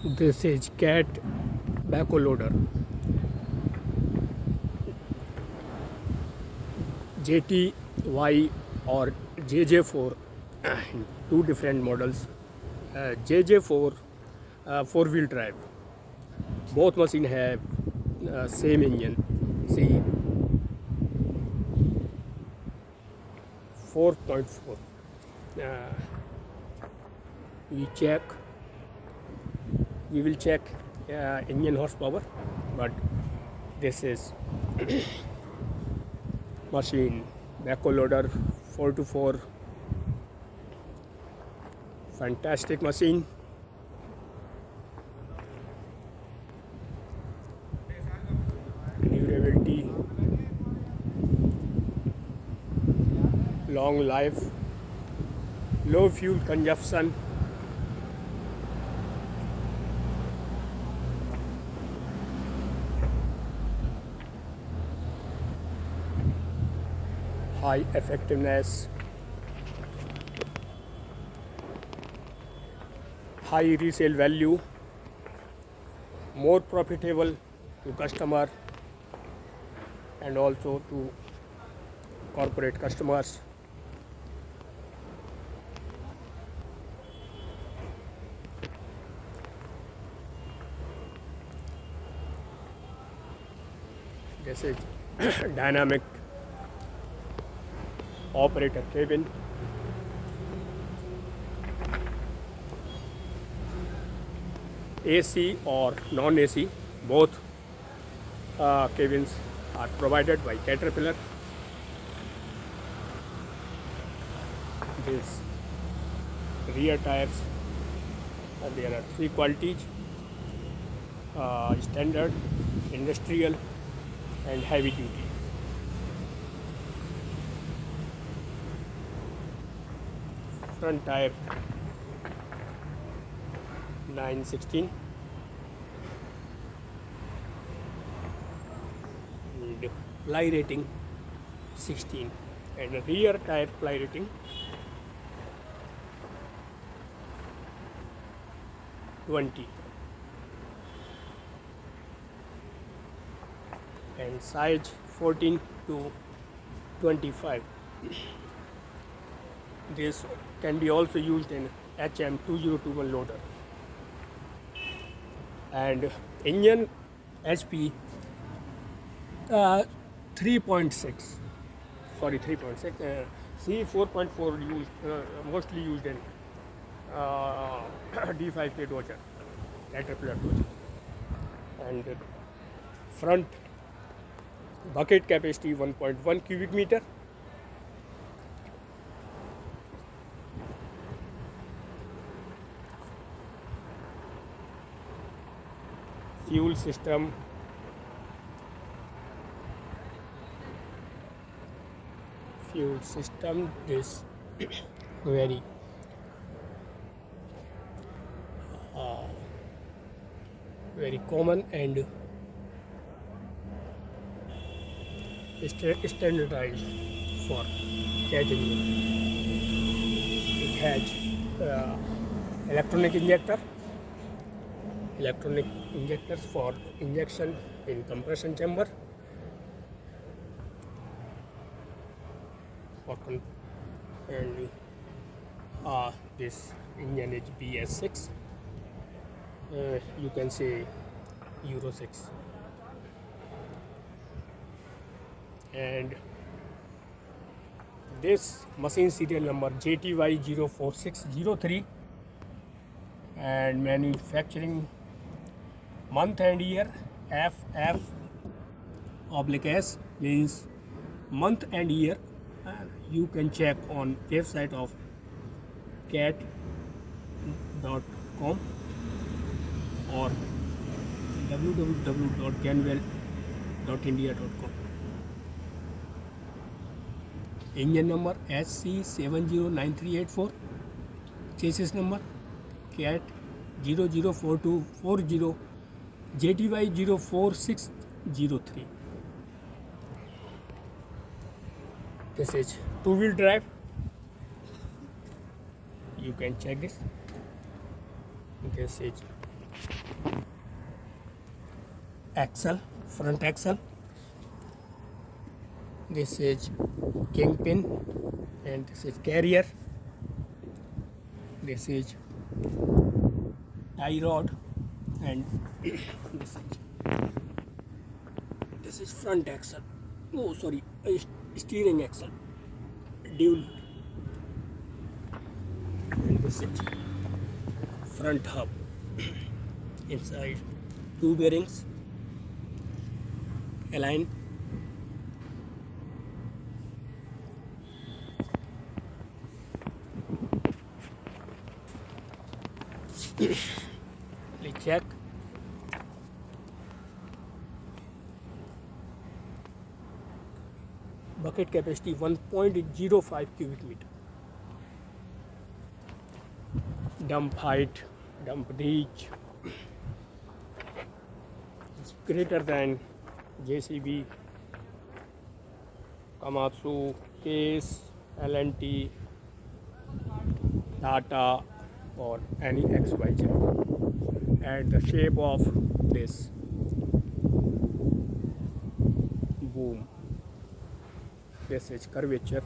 This is CAT backhoe loader, JTY or JJ4, two different models. JJ4 four-wheel drive. Both machine have same engine. See, 4.4. We check. We will check engine horsepower, but this is machine backhoe loader 4x4. Fantastic machine. Durability, long life, low fuel consumption. High effectiveness, high resale value, more profitable to customer and also to corporate customers. This is dynamic operator cabin. AC or non-AC, both cabins are provided by Caterpillar. These rear tires, there are three qualities: standard, industrial, and heavy duty. Front tire 916 and ply rating 16, and rear tire ply rating 20, and size 14 to 25. This can be also used in HM2021 loader. And engine HP 3.6, sorry 3.6. C 4.4 used mostly used in D5K Dodger, Caterpillar Dodger. And front bucket capacity 1.1 cubic meter. Fuel system, is very very common and standardized for CAT engine. It has electronic injectors for injection in compression chamber, and this engine is BS6. You can say Euro 6. And this machine serial number JTY04603, and manufacturing month and year FF/S means month and year. You can check on website of cat.com or www.ganwell.india.com. Engine number SC709384, chassis number CAT 004240, JTY04603. This is two-wheel drive. You can check this. This is axle, front axle. This is kingpin, and this is carrier. This is tie rod, and this is front axle. Oh, sorry, steering axle, dual. And this is front hub. Inside, two bearings, align. Let's check. Bucket capacity 1.05 cubic meter. Dump height, dump reach is greater than JCB, Komatsu, Case, L&T, Tata, or any XYZ. And the shape of this boom, this is curvature,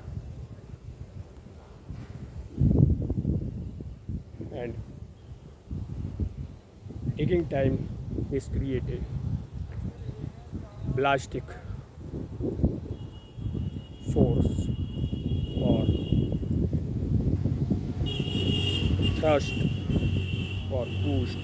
and digging time is created plastic force or thrust or boost.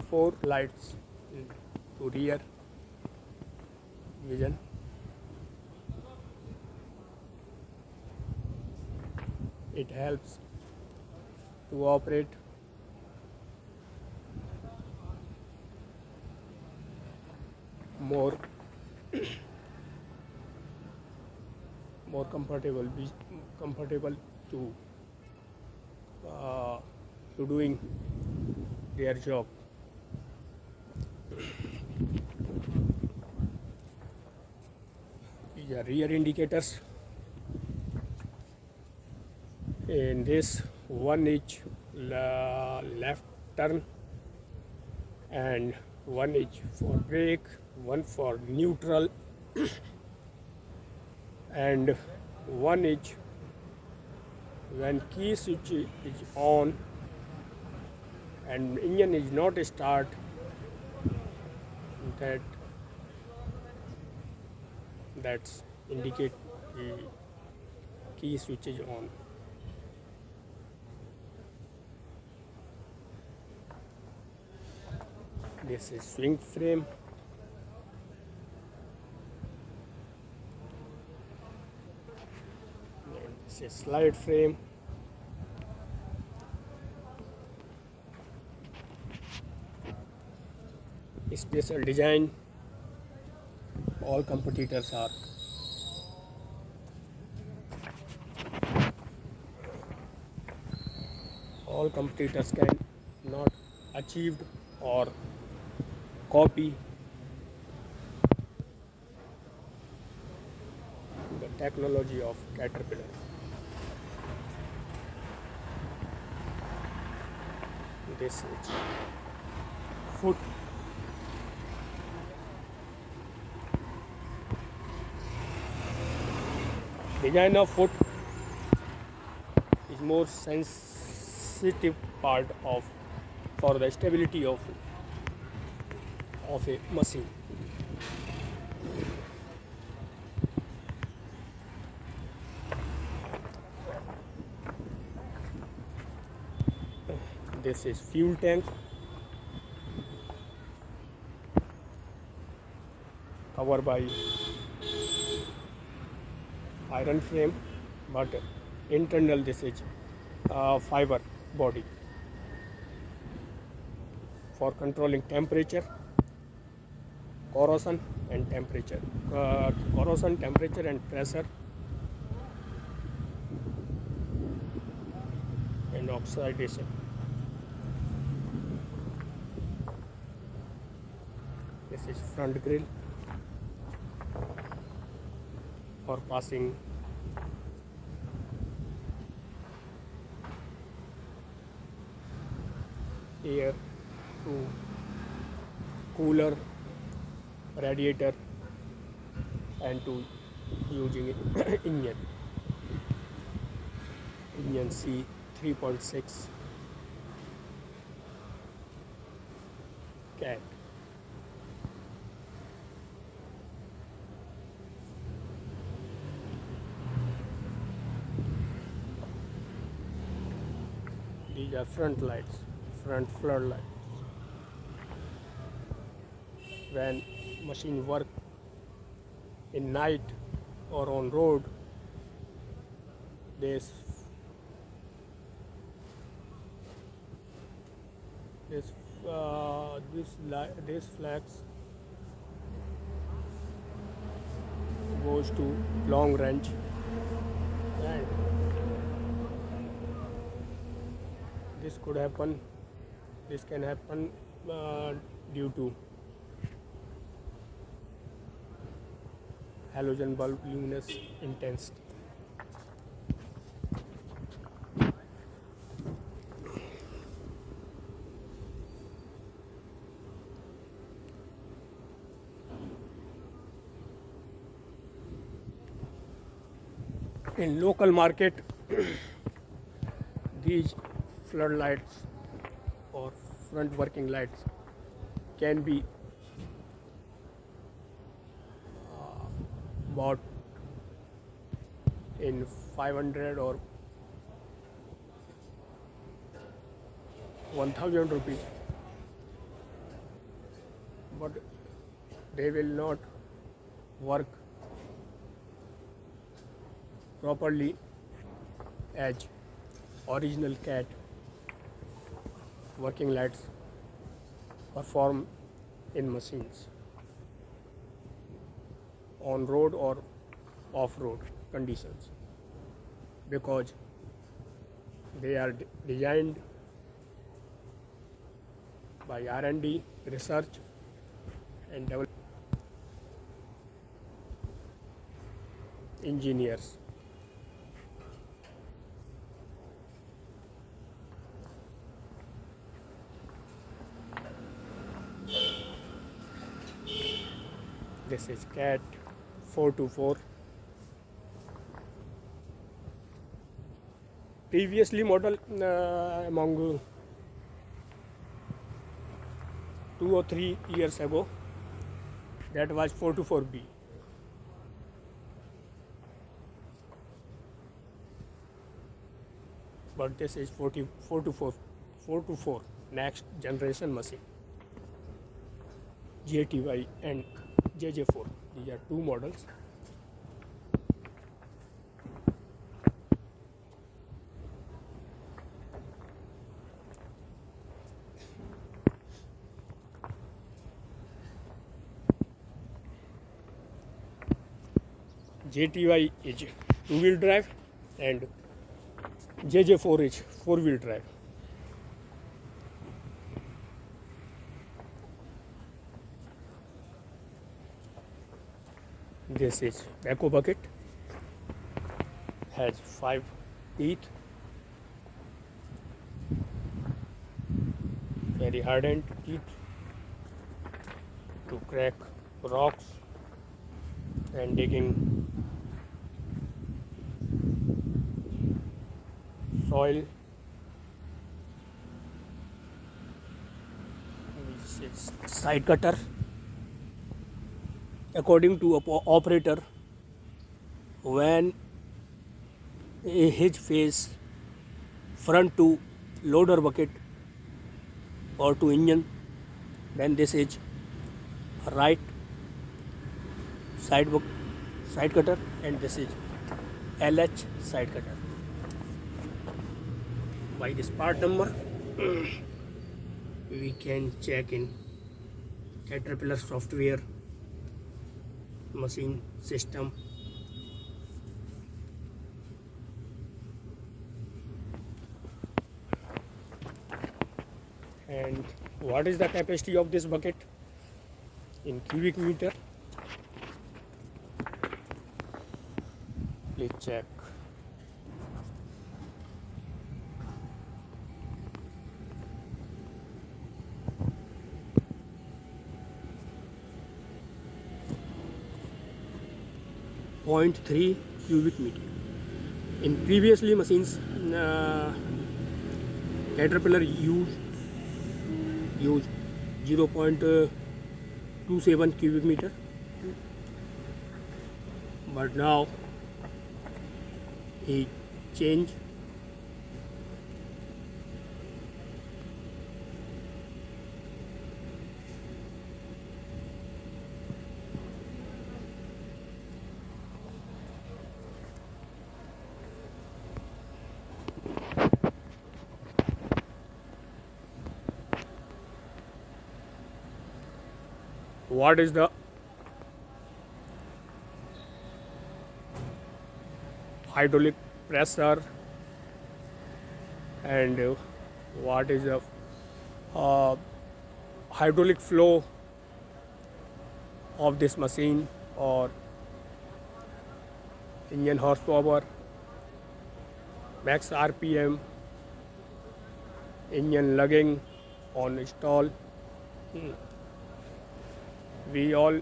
Four lights to rear vision. It helps to operate more comfortable to doing their job. These are rear indicators. In this, one is left turn, and one is for brake, one for neutral, and one is when key switch is on and engine is not start, that's indicate the key switch is on. This is swing frame. And this is slide frame. Special design. All competitors can not achieved or copy the technology of Caterpillar. This is foot. Design of foot is more sensitive part for the stability of a machine. This is fuel tank, covered by iron frame, but internal this is fiber body for controlling temperature, corrosion and temperature, and pressure and oxidation. This is front grill for passing air to cooler, radiator, and to using engine C 3.6 cat. These are front lights, front floodlights. When machine work in night or on road, this this this flags goes to long range, and this could happen. This can happen due to halogen bulb luminous intensity. In local market, these floodlights or front working lights can be bought in 500 or 1000 rupees, but they will not work properly as original cat working lights perform in machines on road or off-road conditions, because they are designed by R&D, research and development engineers. This is CAT 424. Previously model among 2 or 3 years ago, that was 424B. But this is 424 next generation machine, JTY and JJ4. These are two models. JTY is two-wheel drive and JJ4 is four-wheel drive. This is backhoe bucket, has 5 teeth, very hardened teeth to crack rocks and digging soil. This is side cutter. According to operator, when his face front to loader bucket or to engine, then this is right side cutter, and this is LH side cutter. By this part number we can check in Caterpillar software, machine system, and what is the capacity of this bucket. in cubic meter. Please check. .3 cubic meter. In previously machines, Caterpillar used 0.27 cubic meter, but now he changed what is the hydraulic pressure and what is the hydraulic flow of this machine, or engine horsepower, max RPM, engine lugging on stall. We all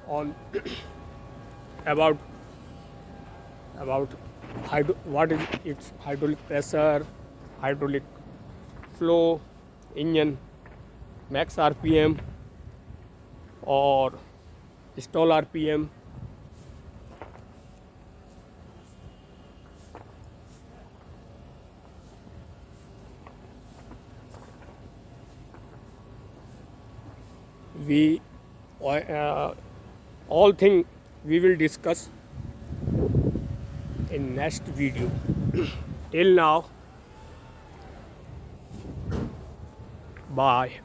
on about what is its hydraulic pressure, hydraulic flow, engine max RPM or stall RPM. We all thing we will discuss in next video. Till now, bye.